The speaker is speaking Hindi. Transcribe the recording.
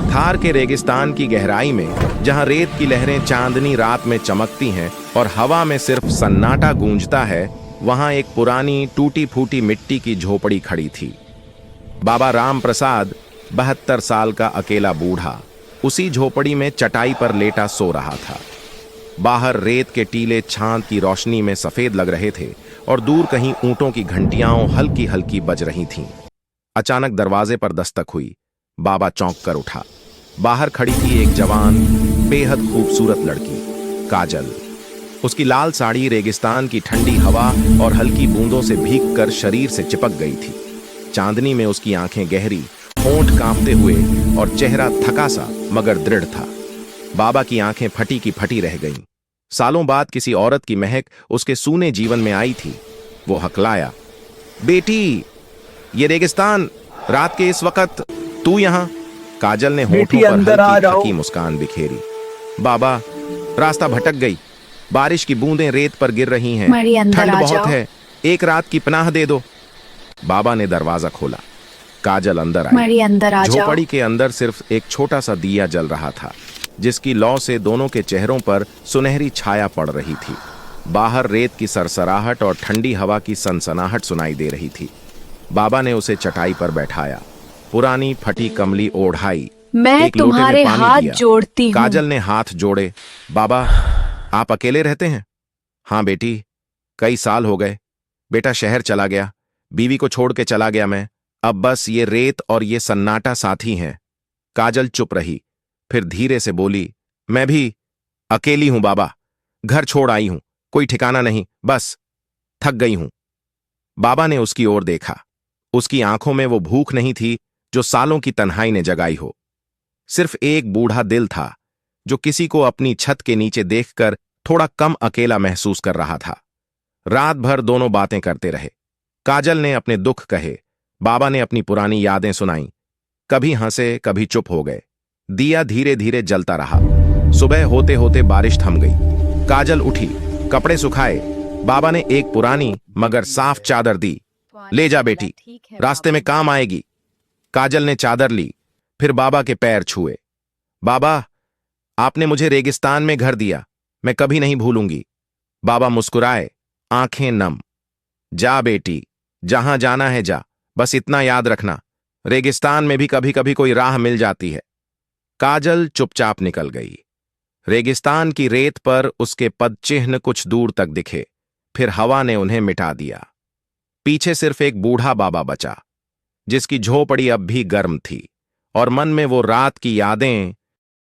थार के रेगिस्तान की गहराई में, जहां रेत की लहरें चांदनी रात में चमकती हैं और हवा में सिर्फ सन्नाटा गूंजता है, वहां एक पुरानी टूटी फूटी मिट्टी की झोपड़ी खड़ी थी। बाबा राम प्रसाद 72 साल का अकेला बूढ़ा उसी झोपड़ी में चटाई पर लेटा सो रहा था। बाहर रेत के टीले छांद की रोशनी में सफेद लग रहे थे और दूर कहीं ऊंटों की घंटियां हल्की हल्की बज रही थीं। अचानक दरवाजे पर दस्तक हुई। बाबा चौंक कर उठा। बाहर खड़ी थी एक जवान, बेहद खूबसूरत लड़की, काजल। उसकी लाल साड़ी रेगिस्तान की ठंडी हवा और हल्की बूंदों से भीगकर शरीर से चिपक गई थी। चांदनी में उसकी आंखें गहरी, होंठ कांपते हुए और चेहरा थका सा मगर दृढ़ था। बाबा की आंखें फटी की फटी रह गईं। सालों बाद किसी औरत की महक उसके सूने जीवन में आई थी। वो हकलाया, बेटी, ये रेगिस्तान, रात के इस वक्त तू यहां? काजल ने होठों पर हल्की मुस्कान बिखेरी। बाबा, रास्ता भटक गई। बारिश की बूंदें रेत पर गिर रही हैं। ठंड बहुत है, एक रात की पनाह दे दो। बाबा ने दरवाजा खोला। काजल अंदर आई। झोपड़ी के अंदर सिर्फ एक छोटा सा दिया जल रहा था, जिसकी लौ से दोनों के चेहरों पर सुनहरी छाया पड़ रही थी। बाहर रेत की सरसराहट और ठंडी हवा की सनसनाहट सुनाई दे रही थी। बाबा ने उसे चटाई पर बैठाया, पुरानी फटी कमली ओढ़ाई। मैं तुम्हारे हाथ जोड़ती हूँ। काजल ने हाथ जोड़े। बाबा, आप अकेले रहते हैं? हाँ बेटी, कई साल हो गए। बेटा शहर चला गया, बीवी को छोड़ के चला गया मैं। अब बस ये रेत और ये सन्नाटा साथी हैं। काजल चुप रही, फिर धीरे से बोली, मैं भी अकेली हूं बाबा। घर छोड़ आई हूं, कोई ठिकाना नहीं, बस थक गई हूं। बाबा ने उसकी ओर देखा। उसकी आंखों में वो भूख नहीं थी जो सालों की तन्हाई ने जगाई हो। सिर्फ एक बूढ़ा दिल था जो किसी को अपनी छत के नीचे देखकर थोड़ा कम अकेला महसूस कर रहा था। रात भर दोनों बातें करते रहे। काजल ने अपने दुख कहे, बाबा ने अपनी पुरानी यादें सुनाई। कभी हंसे, कभी चुप हो गए। दिया धीरे धीरे जलता रहा। सुबह होते होते बारिश थम गई। काजल उठी, कपड़े सुखाए। बाबा ने एक पुरानी मगर साफ चादर दी। ले जा बेटी, रास्ते में काम आएगी। काजल ने चादर ली, फिर बाबा के पैर छुए। बाबा, आपने मुझे रेगिस्तान में घर दिया, मैं कभी नहीं भूलूंगी। बाबा मुस्कुराए, आंखें नम। जा बेटी, जहां जाना है जा, बस इतना याद रखना, रेगिस्तान में भी कभी कभी कोई राह मिल जाती है। काजल चुपचाप निकल गई। रेगिस्तान की रेत पर उसके पदचिह्न कुछ दूर तक दिखे, फिर हवा ने उन्हें मिटा दिया। पीछे सिर्फ एक बूढ़ा बाबा बचा, जिसकी झोपड़ी अब भी गर्म थी और मन में वो रात की यादें